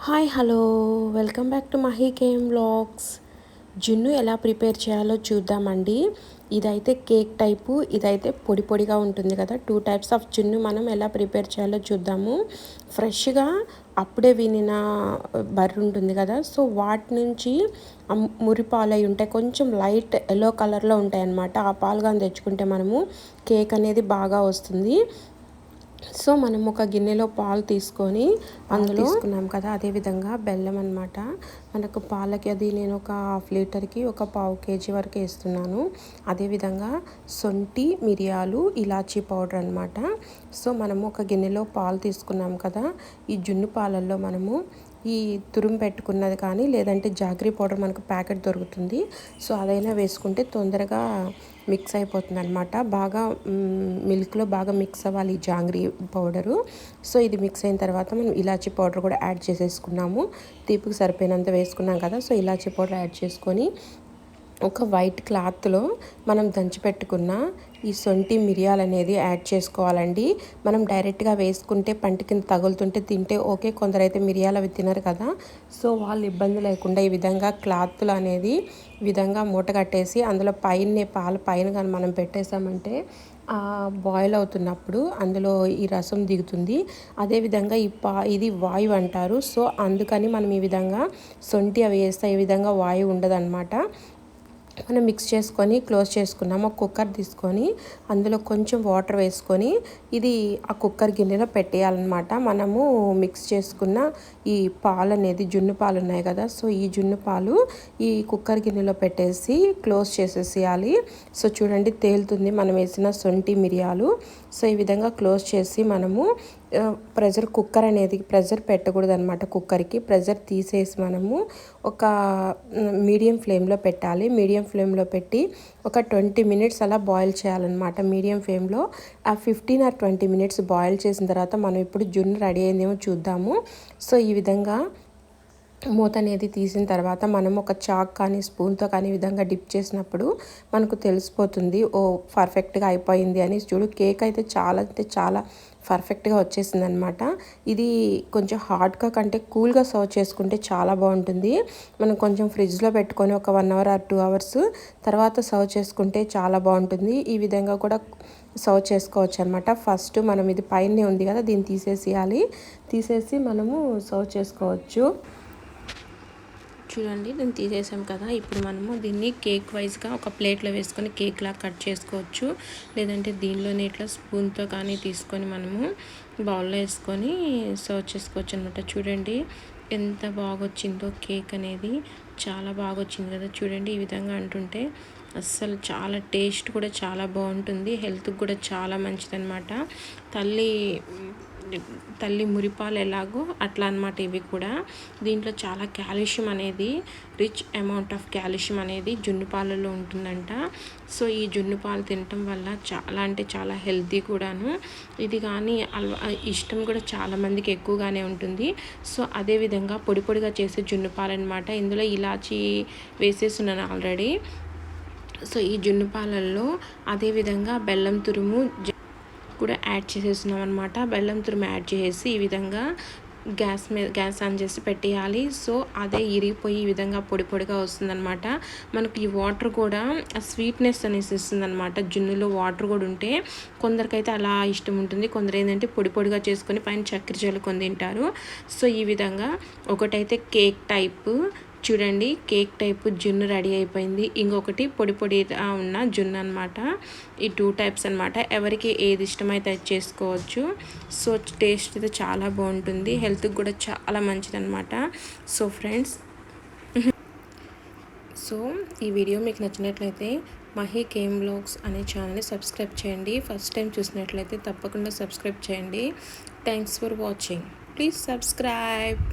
Hi hello welcome back to Mahi came vlogs. జున్ను ఎలా prepare చేయాలో చూద్దామండి. ఇదైతే కేక్ టైపు, ఇదైతే పొడి పొడిగా ఉంటుంది కదా. 2 టైప్స్ ఆఫ్ జున్ను మనం ఎలా ప్రిపేర్ చేయాలో చూద్దాము. ఫ్రెష్గా అప్పుడే వినిన బర్రె ఉంటుంది కదా, సో వాటి నుంచి మురి పాలు అయి ఉంటాయి, కొంచెం లైట్ ఎల్లో కలర్లో ఉంటాయి అన్నమాట. ఆ పాలు కానీ తెచ్చుకుంటే మనము కేక్ అనేది బాగా వస్తుంది. సో మనం ఒక గిన్నెలో పాలు తీసుకొని అందులో తీసుకున్నాం కదా, అదేవిధంగా బెల్లం అనమాట. మనకు పాలకి అది నేను ఒక ½ లీటర్కి ఒక పావు కేజీ వరకు వేస్తున్నాను. అదేవిధంగా శొంఠి, మిరియాలు, ఇలాచీ పౌడర్ అనమాట. సో మనము ఒక గిన్నెలో పాలు తీసుకున్నాం కదా, ఈ జున్ను పాలల్లో మనము ఈ తురుము పెట్టుకున్నది కానీ లేదంటే జాగ్రీ పౌడర్ మనకు ప్యాకెట్ దొరుకుతుంది, సో అదైనా వేసుకుంటే తొందరగా మిక్స్ అయిపోతుంది అనమాట. బాగా మిల్క్లో బాగా మిక్స్ అవ్వాలి ఈ జాగ్రీ పౌడరు. సో ఇది మిక్స్ అయిన తర్వాత మనం ఇలాచీ పౌడర్ కూడా యాడ్ చేసేసుకున్నాము. తీపికి సరిపోయినంత వేసుకున్నాం కదా, సో ఇలాచీ పౌడర్ యాడ్ చేసుకొని ఒక వైట్ క్లాత్లో మనం దంచిపెట్టుకున్న ఈ శొంఠి, మిరియాలు అనేది యాడ్ చేసుకోవాలండి. మనం డైరెక్ట్గా వేసుకుంటే పంటి కింద తగులుతుంటే తింటే ఓకే, కొందరైతే మిరియాలు అవి తినరు కదా, సో వాళ్ళు ఇబ్బంది లేకుండా ఈ విధంగా క్లాత్లు అనేది విధంగా మూట కట్టేసి అందులో పాల పైన కానీ మనం పెట్టేసామంటే బాయిల్ అవుతున్నప్పుడు అందులో ఈ రసం దిగుతుంది. అదేవిధంగా ఇది వాయువు అంటారు, సో అందుకని మనం ఈ విధంగా శొంఠి అవి వేస్తే ఈ విధంగా వాయువు ఉండదన్నమాట. మనం మిక్స్ చేసుకొని క్లోజ్ చేసుకున్నాము. ఒక కుక్కర్ తీసుకొని అందులో కొంచెం వాటర్ వేసుకొని ఇది ఆ కుక్కర్ గిన్నెలో పెట్టేయాలన్నమాట. మనము మిక్స్ చేసుకున్న ఈ పాలు అనేది జున్ను పాలు ఉన్నాయి కదా, సో ఈ జున్ను పాలు ఈ కుక్కర్ గిన్నెలో పెట్టేసి క్లోజ్ చేసేసేయాలి. సో చూడండి తేలుతుంది మనం వేసిన శొంఠి, మిరియాలు. సో ఈ విధంగా క్లోజ్ చేసి మనము ప్రెజర్ పెట్టకూడదు అనమాట. కుక్కర్కి ప్రెజర్ తీసేసి మనము ఒక మీడియం ఫ్లేమ్లో పెట్టాలి. మీడియం ఫ్లేమ్లో పెట్టి ఒక 20 మినిట్స్ అలా బాయిల్ చేయాలన్నమాట మీడియం ఫ్లేమ్లో. ఆ 15 or 20 మినిట్స్ బాయిల్ చేసిన తర్వాత మనం ఇప్పుడు జున్ను రెడీ అయిందేమో చూద్దాము. సో ఈ విధంగా మూత అనేది తీసిన తర్వాత మనం ఒక చాక్ కానీ స్పూన్తో కానీ ఈ విధంగా డిప్ చేసినప్పుడు మనకు తెలిసిపోతుంది ఓ పర్ఫెక్ట్గా అయిపోయింది అని. చూడు కేక్ అయితే చాలా పర్ఫెక్ట్గా వచ్చేసింది అనమాట. ఇది కొంచెం హాట్గా కంటే కూల్గా సర్వ్ చేసుకుంటే చాలా బాగుంటుంది. మనం కొంచెం ఫ్రిడ్జ్లో పెట్టుకొని ఒక 1 hour or 2 hours తర్వాత సర్వ్ చేసుకుంటే చాలా బాగుంటుంది. ఈ విధంగా కూడా సర్వ్ చేసుకోవచ్చు అనమాట. ఫస్ట్ మనం ఇది పైన ఉంది కదా, దీన్ని తీసేసి మనము సర్వ్ చేసుకోవచ్చు. చూడండి దీన్ని తీసేసాం కదా, ఇప్పుడు మనము దీన్ని కేక్ వైజ్గా ఒక ప్లేట్లో వేసుకొని కేక్లా కట్ చేసుకోవచ్చు, లేదంటే దీనిలోనే ఇట్లా స్పూన్తో కానీ తీసుకొని మనము బౌల్లో వేసుకొని సర్వ్ చేసుకోవచ్చు అనమాట. చూడండి ఎంత బాగా వచ్చిందో కేక్ అనేది, చాలా బాగా వచ్చింది కదా. చూడండి ఈ విధంగా అంటుంటే అస్సలు చాలా టేస్ట్ కూడా చాలా బాగుంటుంది, హెల్త్కి కూడా చాలా మంచిదన్నమాట. తల్లి మురిపాలు ఎలాగో అట్లా అనమాట ఇవి కూడా. దీంట్లో చాలా కాల్షియం అనేది, రిచ్ అమౌంట్ ఆఫ్ కాల్షియం అనేది జున్ను పాలలో ఉంటుందంట. సో ఈ జున్ను పాలు తినటం వల్ల చాలా అంటే చాలా హెల్తీ కూడాను. ఇది కానీ ఇష్టం కూడా చాలామందికి ఎక్కువగానే ఉంటుంది. సో అదేవిధంగా పొడిగా చేసే జున్ను పాలు అనమాట. ఇందులో ఇలాచీ వేసేస్తున్నాను ఆల్రెడీ. సో ఈ జున్ను పాలల్లో అదేవిధంగా బెల్లం తురుము కూడా యాడ్ చేసేస్తున్నాం అనమాట. బెల్లం తురుము యాడ్ చేసేసి ఈ విధంగా గ్యాస్ ఆన్ చేసి పెట్టేయాలి. సో అదే ఇరిగిపోయి ఈ విధంగా పొడిగా వస్తుందన్నమాట. మనకు ఈ వాటర్ కూడా స్వీట్నెస్ అనేసి ఇస్తుంది అనమాట. జున్నులో వాటర్ కూడా ఉంటే కొందరికైతే అలా ఇష్టం ఉంటుంది, కొందరు ఏంటంటే పొడిగా చేసుకొని పైన చక్కెర జల్లుకొని తింటారు. సో ఈ విధంగా ఒకటైతే కేక్ టైపు, చూడండి కేక్ టైపు జున్ను రెడీ అయిపోయింది. ఇంకొకటి పొడిగా ఉన్న జున్ను అనమాట. ఈ 2 టైప్స్ అనమాట. ఎవరికి ఏది ఇష్టమైతే అది చేసుకోవచ్చు. సో టేస్ట్ అయితే చాలా బాగుంటుంది, హెల్త్కి కూడా చాలా మంచిదన్నమాట. సో ఫ్రెండ్స్, సో ఈ వీడియో మీకు నచ్చినట్లయితే మహీ కేమ్ వ్లాగ్స్ అనే ఛానల్ని సబ్స్క్రైబ్ చేయండి. ఫస్ట్ టైం చూసినట్లయితే తప్పకుండా సబ్స్క్రైబ్ చేయండి. Thanks for watching. Please subscribe.